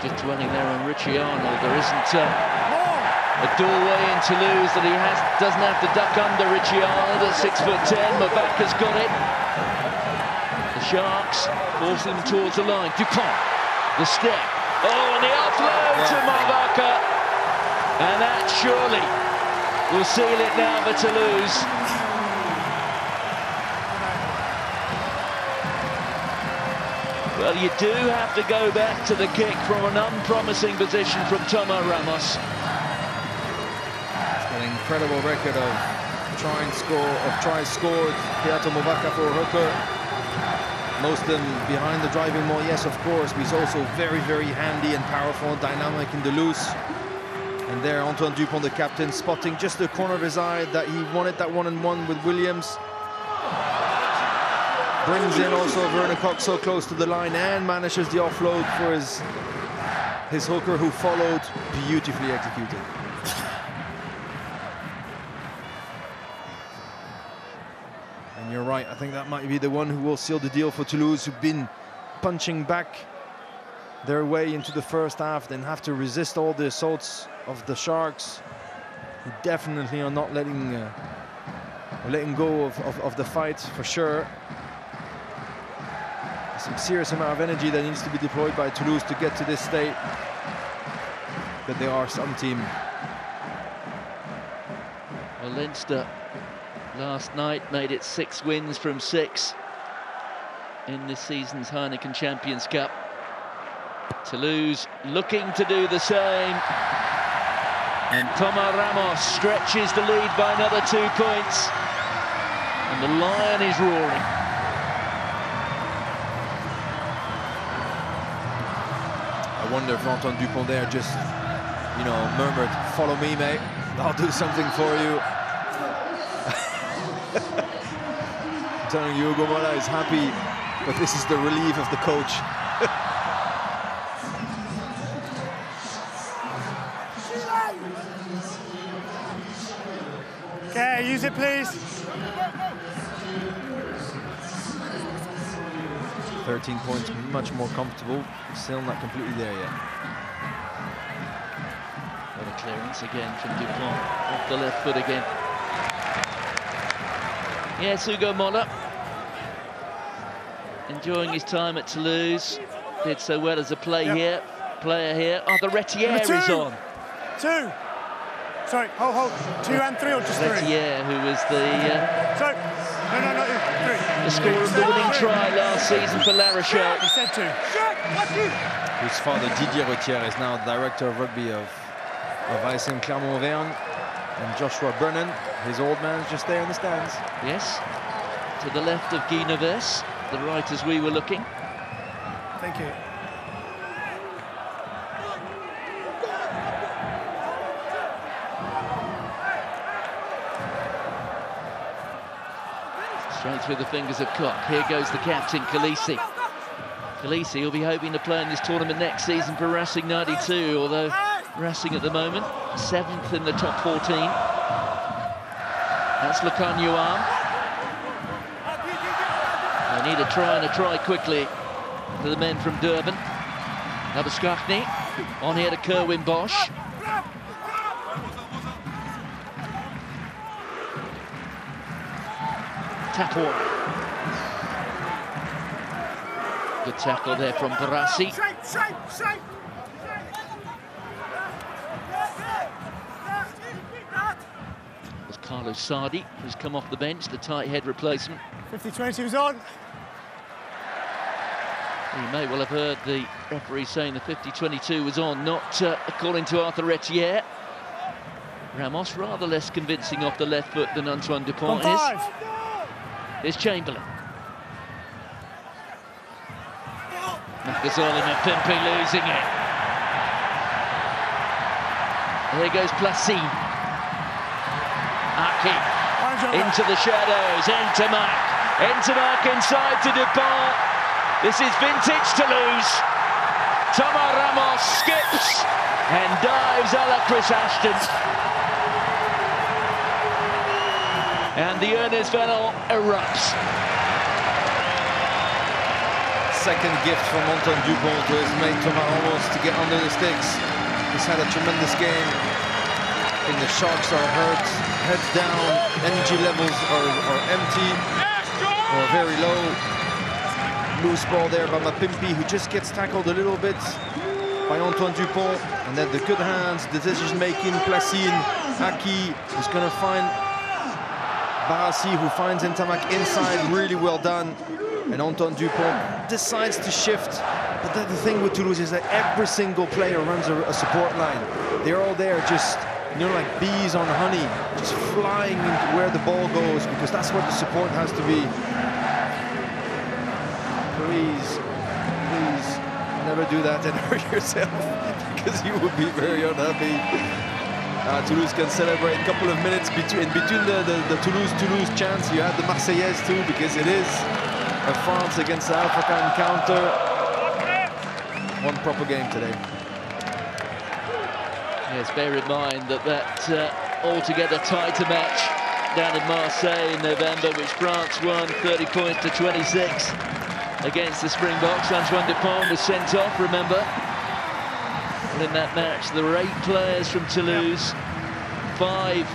just dwelling there on Ricciano. There isn't a doorway in Toulouse that he doesn't have to duck under. Ricciano, the 6'10", Mavaka's got it. The Sharks forcing them towards the line. Dupont, the step. Oh, and the offload to Mavaka. And that surely will seal it now for Toulouse. Well, you do have to go back to the kick from an unpromising position from Thomas Ramos. An incredible record of tries scored. Beato Mavaka for a hooker. Most of them behind the driving maul, yes, of course, but he's also very, very handy and powerful and dynamic in the loose. And there, Antoine Dupont, the captain, spotting just the corner of his eye that he wanted that one-on-one with Williams. Brings in also Vernon Cox so close to the line and manages the offload for his hooker, who followed, beautifully executed. And you're right, I think that might be the one who will seal the deal for Toulouse, who've been punching back their way into the first half, then have to resist all the assaults of the Sharks, who definitely are not letting go of the fight, for sure. Some serious amount of energy that needs to be deployed by Toulouse to get to this state. But they are some team. Well, Leinster last night made it 6 wins from 6 in this season's Heineken Champions Cup. Toulouse looking to do the same. And Thomas Ramos stretches the lead by another 2 points. And the Lion is roaring. I wonder if Antoine Dupont there just, you know, murmured, "Follow me, mate. I'll do something for you." I'm telling you, Hugo Mola is happy, but this is the relief of the coach. Okay, use it, please. 13 points, much more comfortable. Still not completely there yet. What a clearance again from Dupont, off the left foot again. Yes, Hugo Mola, enjoying his time at Toulouse. Did so well as a player here. Oh, the Retière is on. 2. Sorry, hold. 2 and 3 or just 3? Retière, who was Sorry. No, 3. The scorer of the winning try last season for La Rochelle. He said 2. His father, Didier Retière, is now director of rugby of ISM Clermont-Auvergne. And Joshua Brennan, his old man, is just there in the stands. Yes, to the left of Guy Neves, the right as we were looking. Thank you. Straight through the fingers of Cock. Here goes the captain, Khaleesi. Khaleesi will be hoping to play in this tournament next season for Racing 92, although Racing at the moment 7th in the top 14. That's Lacan Yuan. They need a try and a try quickly for the men from Durban. Nabaskachny on here to Kerwin Bosch. Tackle. Good tackle there from Barassi. It was Carlos Sardi who's come off the bench, the tight head replacement. 50-20 was on. You may well have heard the referee saying the 50-22 was on, not according to Arthur Retière. Ramos rather less convincing off the left foot than Antoine Dupont is. Here's Chamberlain. Macazol and Mapimpi losing it. Here goes Placine. Aki into the shadows, into Mac inside to Dupont. This is vintage Toulouse. Thomas Ramos skips and dives a la Chris Ashton. And the Ernest Venel erupts. second gift from Antoine Dupont to his mate Thomas Ramos to get under the sticks. He's had a tremendous game. I think the Sharks are hurt, heads down, energy levels are empty or very low. Loose ball there by Mapimpi, who just gets tackled a little bit by Antoine Dupont. And then the good hands, the decision-making, Placine, Aki, who's going to find Barassi, who finds Ntamak inside, really well done. And Antoine Dupont decides to shift. But the thing with Toulouse is that every single player runs a support line. They're all there just, you know, like bees on honey, just flying into where the ball goes, because that's what the support has to be. Please, never do that and hurt yourself, because you would be very unhappy. Toulouse can celebrate a couple of minutes between the Toulouse chants. You had the Marseillaise too, because it is a France against the Africa encounter. One proper game today. Yes, bear in mind that altogether tighter match down in Marseille in November, which France won 30 points to 26 against the Springboks. Antoine Dupont was sent off, remember. And in that match, there were 8 players from Toulouse, 5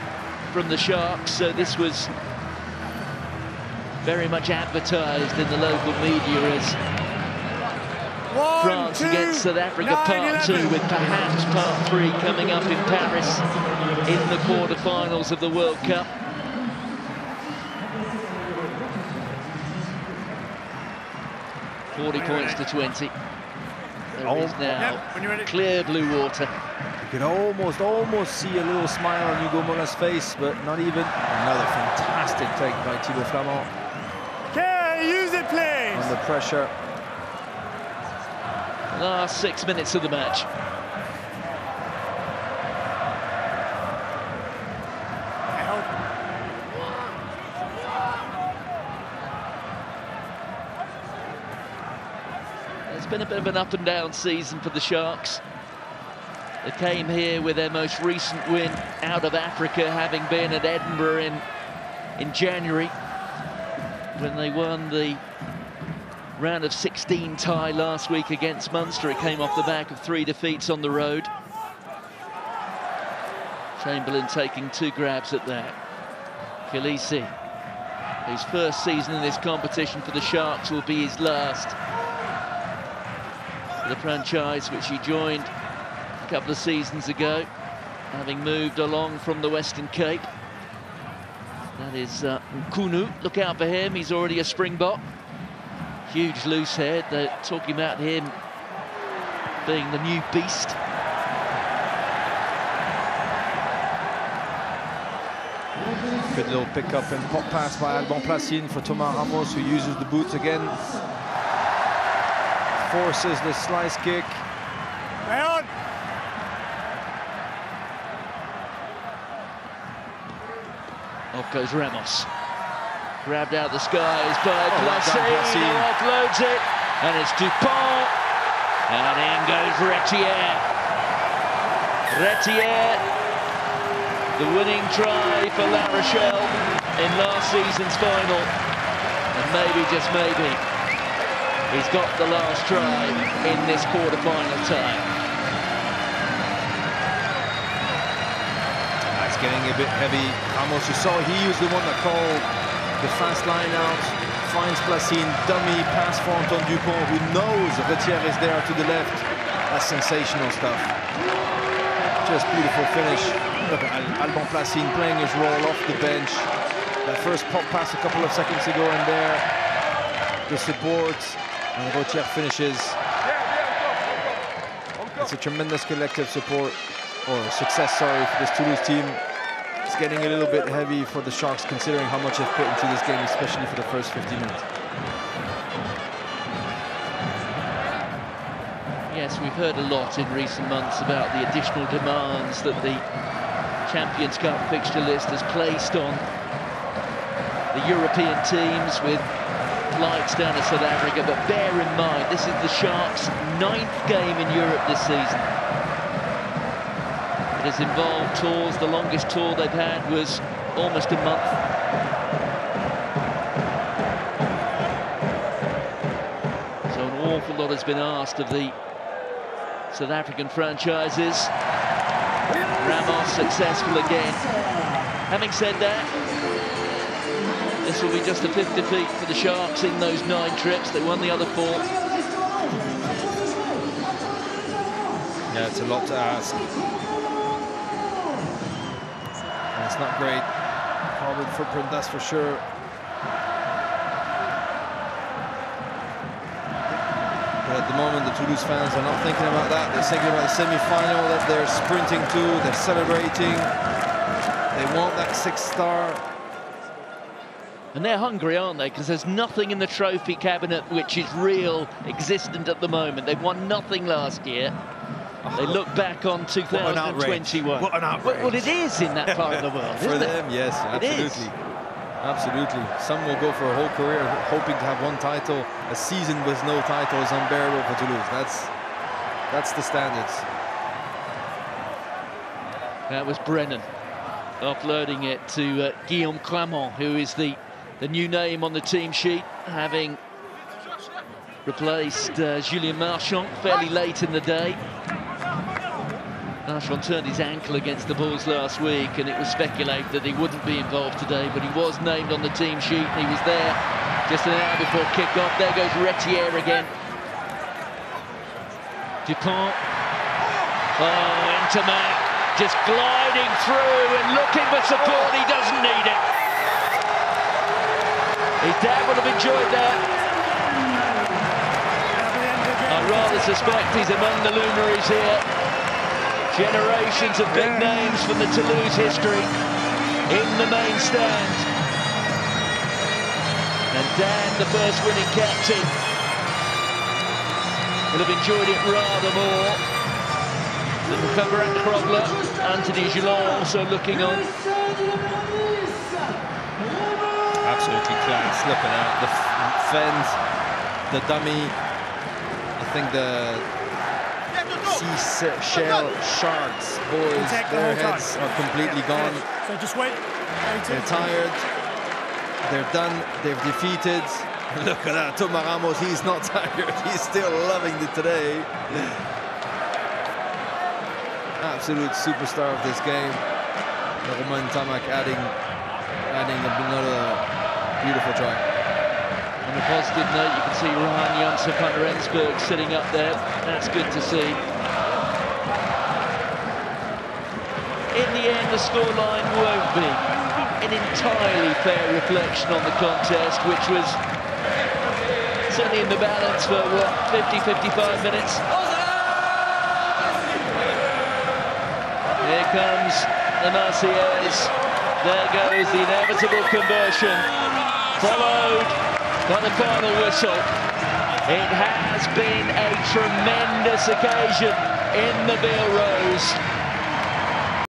from the Sharks, so this was very much advertised in the local media as France against South Africa part 2, with perhaps part 3 coming up in Paris in the quarter-finals of the World Cup. $40 points to 20. There is now clear blue water. You could almost see a little smile on Hugo Mola's face, but not even. Another fantastic take by Thibaut Flamand. Okay, use it, please. Under pressure. Last 6 minutes of the match. It's been a bit of an up and down season for the Sharks. They came here with their most recent win out of Africa, having been at Edinburgh in January, when they won the round of 16 tie last week against Munster. It came off the back of 3 defeats on the road. Chamberlain taking 2 grabs at that. Khaleesi, his first season in this competition for the Sharks, will be his last. The franchise which he joined a couple of seasons ago, having moved along from the Western Cape. That is Nkunu. Look out for him, he's already a Springbok. Huge loose head. They're talking about him being the new beast. Good little pick-up and pop pass by Alban Placine for Thomas Ramos, who uses the boots again. Forces the slice kick. Hang on. Off goes Ramos. Grabbed out the skies by Placine, Placine. Offloads it, and it's Dupont. And in goes Retier. Retier, the winning try for La Rochelle in last season's final. And maybe, just maybe, he's got the last try in this quarter-final tie. That's getting a bit heavy. Ramos, you saw, he was the one that called the fast line out. Finds Placine, dummy pass for Antoine Dupont, who knows Retier is there to the left. That's sensational stuff. Just beautiful finish. Look at Alban Placine playing his role off the bench. That first pop pass a couple of seconds ago in there. The support. And Retier finishes. It's a tremendous collective support, or success, sorry, for this Toulouse team. It's getting a little bit heavy for the Sharks, considering how much they've put into this game, especially for the first 50 minutes. Yes, we've heard a lot in recent months about the additional demands that the Champions Cup fixture list has placed on the European teams, with flights down to South Africa, but bear in mind, this is the Sharks' 9th game in Europe this season. It has involved tours. The longest tour they've had was almost a month. So an awful lot has been asked of the South African franchises. Ramos successful again. Having said that, this will be just the 5th defeat for the Sharks in those 9 trips. They won the other 4. Yeah, it's a lot to ask. And it's not great. Carbon footprint, that's for sure. But at the moment, the Toulouse fans are not thinking about that. They're thinking about the semi-final that they're sprinting to. They're celebrating. They want that 6th star. And they're hungry, aren't they? Because there's nothing in the trophy cabinet which is real, existent at the moment. They've won nothing last year. They look back on 2021. What an outrage. Well, it is in that part of the world, For isn't them, it? yes, absolutely. Absolutely. Some will go for a whole career hoping to have 1 title. A season with no title is unbearable for Toulouse. That's the standards. That was Brennan offloading it to Guillaume Clement, who is the new name on the team sheet, having replaced Julien Marchand fairly late in the day. Marchand turned his ankle against the Bulls last week, and it was speculated that he wouldn't be involved today, but he was named on the team sheet, and he was there just an hour before kick-off. There goes Retier again. Dupont. Oh, into Mac, just gliding through and looking for support. He doesn't need it. His dad would have enjoyed that. I rather suspect he's among the luminaries here. Generations of big names from the Toulouse history in the main stand. And Dan, the first winning captain, will have enjoyed it rather more. Little Coverac Krogler, Anthony Gillon also looking on. Absolutely class. Look at that. The fend, the dummy. I think the seashell sharks, boys, their heads are completely gone. So just wait. They're tired. They're done. They're defeated. Look at that. Thomas Ramos, he's not tired. He's still loving it today. Absolute superstar of this game. Romain Tamak adding another beautiful try. On a positive note, you can see Ryan Janssen van Rensburg sitting up there. That's good to see. In the end, the scoreline won't be an entirely fair reflection on the contest, which was certainly in the balance for, what, 50-55 minutes. Here comes the Marseillaise. There goes the inevitable conversion, followed by the final whistle. It has been a tremendous occasion in the Bill Rose.